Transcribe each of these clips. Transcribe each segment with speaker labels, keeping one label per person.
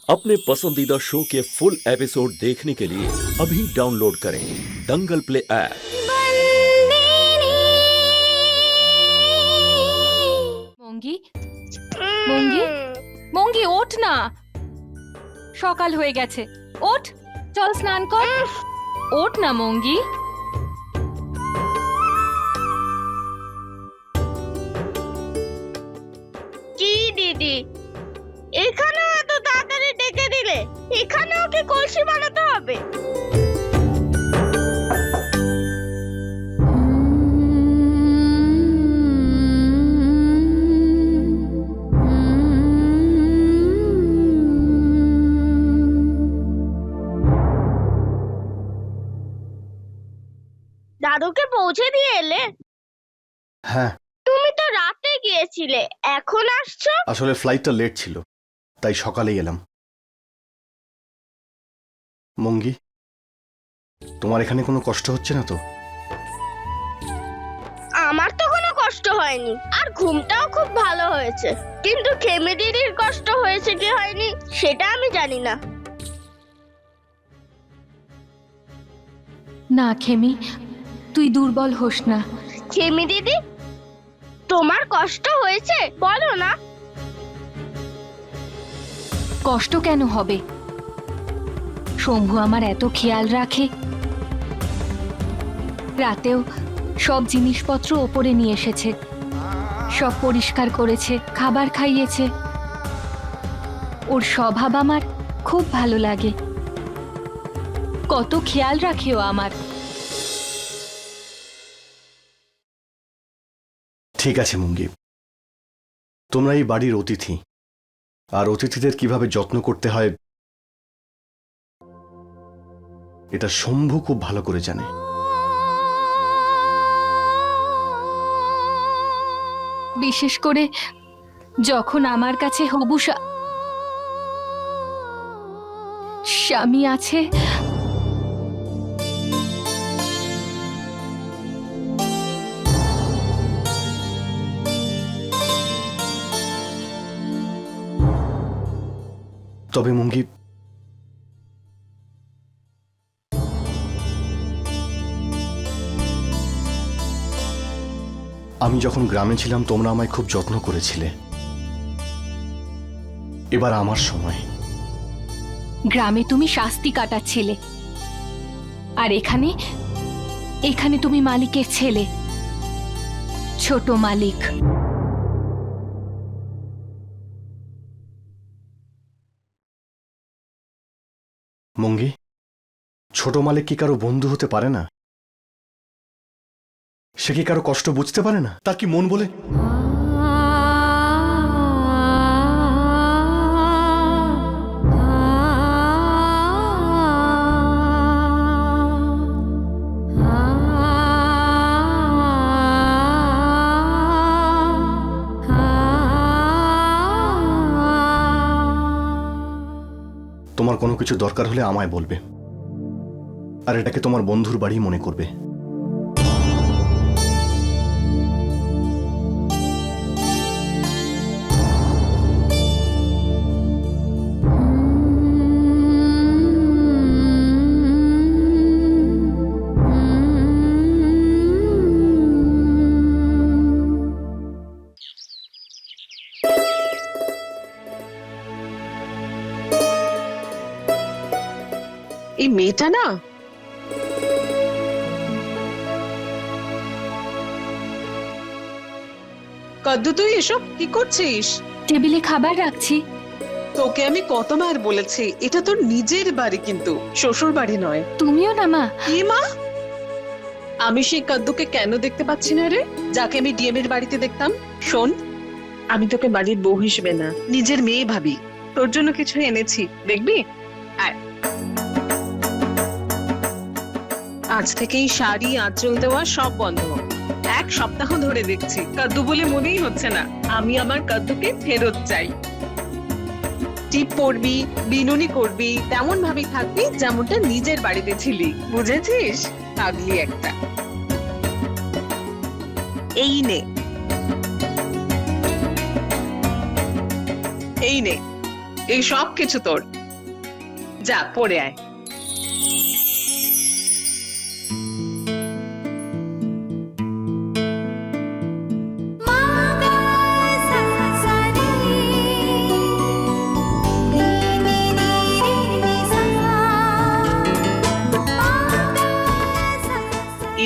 Speaker 1: अपने पसंदीदा शो के फुल एपिसोड देखने के लिए अभी डाउनलोड करें दंगल प्ले ऐप।
Speaker 2: মঙ্গি মঙ্গি মঙ্গি ওঠ না, সকাল হয়ে গেছে। ওঠ, চল স্নান কর। ওঠ না মঙ্গি।
Speaker 3: কি দিদি, এখানেও এত তাড়াতাড়ি ডেকে দিলে? এখানেও কি কলসি বানাতে হবে? দাদুকে পৌঁছে দিয়ে এলে?
Speaker 4: হ্যাঁ,
Speaker 3: তুমি তো রাতে গিয়েছিলে, এখন আসছো?
Speaker 4: আসলে ফ্লাইটটা লেট ছিল, তাই সকালেই এলাম। মঙ্গি, তোমার এখানে কোনো কষ্ট হচ্ছে না তো?
Speaker 3: আমার তো কোনো কষ্ট হয়নি, আর ঘুমটাও খুব ভালো হয়েছে। কিন্তু খেমি দিদির কষ্ট হয়েছে কি হয়নি সেটা আমি জানি না।
Speaker 2: না খেমি, তুই দুর্বল হোস না।
Speaker 3: খেমি দিদি, তোমার কষ্ট হয়েছে? বলো না।
Speaker 2: কষ্ট কেন হবে? শম্ভু আমার এত খেয়াল রাখে। রাতেও সব জিনিসপত্র ওপরে নিয়ে এসেছে, সব পরিষ্কার করেছে, খাবার খাইয়েছে। ওর স্বভাব আমার খুব ভালো লাগে। কত খেয়াল রাখে ও আমার।
Speaker 4: ঠিক আছে মঙ্গি, তোমরা এই বাড়ির অতিথি, আর অতিথিদের কিভাবে যত্ন করতে হয় এটা শম্ভু খুব ভালো করে জানে।
Speaker 2: বিশেষ করে যখন আমার কাছে হবু স্বামী আছে।
Speaker 4: তবে মঙ্গি, আমি যখন গ্রামে ছিলাম তোমরা আমায় খুব যত্ন করেছিলে। এবার আমার সময়।
Speaker 2: গ্রামে তুমি শাস্তি কাটাচ্ছিলে, আর এখানে এখানে তুমি মালিকের ছেলে, ছোট মালিক।
Speaker 4: মঙ্গি, ছোট মালিক কি কারো বন্ধু হতে পারে না? সে কি কারো কষ্ট বুঝতে পারে না? তার কি মন বলে? তোমার কোনো কিছু দরকার হলে আমায় বলবে, আর এটাকে তোমার বন্ধুর বাড়ি মনে করবে।
Speaker 5: এই মেয়েটা না, কদ্দু তুই এসব কি করছিস?
Speaker 2: টেবিলে খাবার রাখছি।
Speaker 5: তোকে আমি কতবার বলেছি এটা তোর নিজের বাড়ি, কিন্তু শ্বশুর বাড়ি নয়।
Speaker 2: তুমিও না মা।
Speaker 5: কি মা? আমি সেই কদ্দুকে কেন দেখতে পাচ্ছি না রে, যাকে আমি ডিএম এর বাড়িতে দেখতাম? শোন, আমি তোকে বাড়ির বউ হিসেবে না, নিজের মেয়ে ভাবি। তোর জন্য কিছু এনেছি, দেখবি? আয়। আজ থেকেই শাড়ি, আঁচল দেওয়া সব বন্ধ। এক সপ্তাহ ধরে দেখছি কদ্দু বলে মনেই হচ্ছে না। আমি আমার কদ্দুকে ফেরত চাই। টিপ পরবি, বিনুনি করবি, তেমন ভাবেই থাকবি যেমনটা নিজের বাড়িতে ছিলি, বুঝেছিস? পাগলি একটা। এই নে, এই নে, এই সব কিছু তোর। যা পড়ে আয়।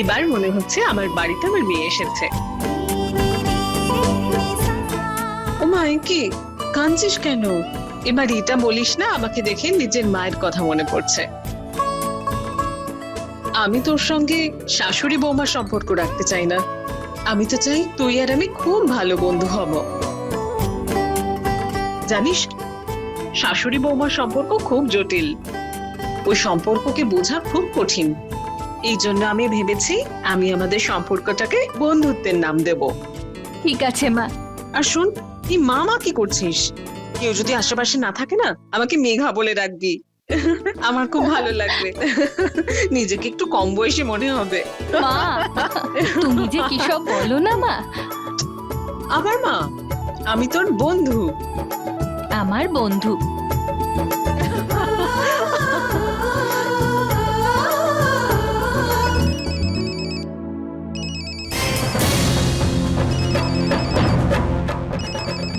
Speaker 5: এবার মনে হচ্ছে আমার বাড়িতে আমার মেয়ে এসেছে। ও মা, কি কাঁদছিস কেন? এবার এটা বলিস না, আমাকে দেখে নিজের মায়ের কথা মনে পড়ছে। আমি তোর সঙ্গে শাশুড়ি বৌমার সম্পর্ক রাখতে চাই না। আমি তো চাই তুই আর আমি খুব ভালো বন্ধু হব। জানিস, শাশুড়ি বৌমার সম্পর্ক খুব জটিল। ওই সম্পর্ককে বোঝা খুব কঠিন। এই জন্য আমি ভেবেছি আমি আমাদের সম্পর্কটাকে বন্ধুত্বের নাম দেব।
Speaker 2: ঠিক আছে মা।
Speaker 5: আর শুন, তুই মা কি করছিস? কেউ যদি আশেপাশে না থাকে না, আমাকে মেঘা বলে রাখবি। আমার খুব ভালো লাগবে। নিজেকে একটু কম বয়সী মনে হবে।
Speaker 2: মা, তুমি যে কি সব বলো না মা।
Speaker 5: আবার মা, আমি তোর বন্ধু।
Speaker 2: আমার বন্ধু।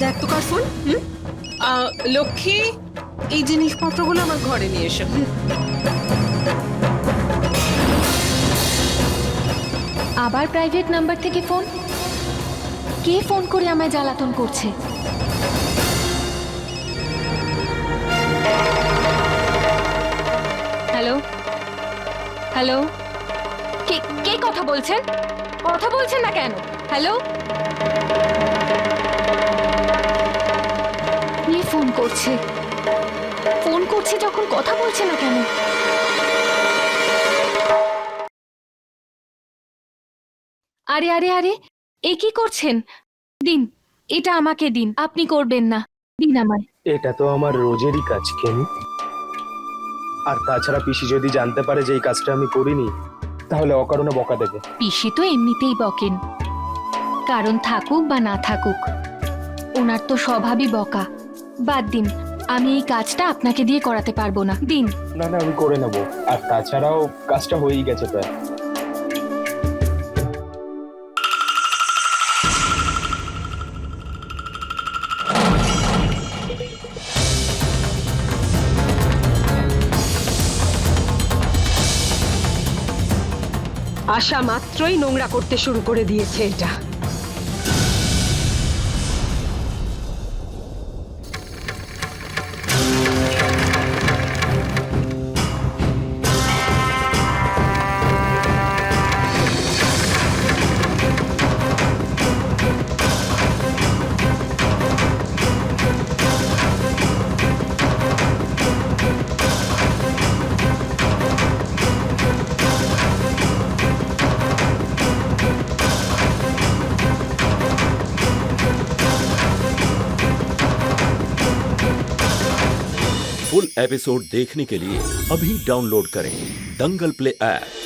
Speaker 5: দেখ তো কার ফোন। লক্ষ্মী, এই জিনিসপত্রগুলো আমার ঘরে নিয়ে এসো।
Speaker 2: আবার প্রাইভেট নাম্বার থেকে ফোন? কে ফোন করে আমায় জ্বালাতন করছে? হ্যালো হ্যালো, কে কে কথা বলছেন? কথা বলছেন না কেন? হ্যালো, কে ফোন করছে? ফোন করছে যখন কথা বলছে না কেন? আরে আরে আরে, এ কি করছেন? দিন, এটা আমাকে দিন। আপনি করবেন না, দিন আমায়।
Speaker 6: এটা তো আমার রোজেরই কাজ কেনি। আর তাছাড়া পিসি যদি জানতে পারে যে এই কাজটা আমি করিনি, তাহলে অকারণে বকা দেবে।
Speaker 2: পিসি তো এমনিতেই বকেন, কারণ থাকুক বা না থাকুক, ওনার তো স্বভাবই বকা। বাদ দিন, আমি এই কাজটা আপনাকে দিয়ে করাতে পারবো না। দিন।
Speaker 6: না না, আমি করে নেবো। আর তাছাড়াও কাজটা হয়েই গেছে প্রায়।
Speaker 7: আসা মাত্রই নোংরা করতে শুরু করে দিয়েছে এটা।
Speaker 1: फुल एपिसोड देखने के लिए अभी डाउनलोड करें दंगल प्ले ऐप।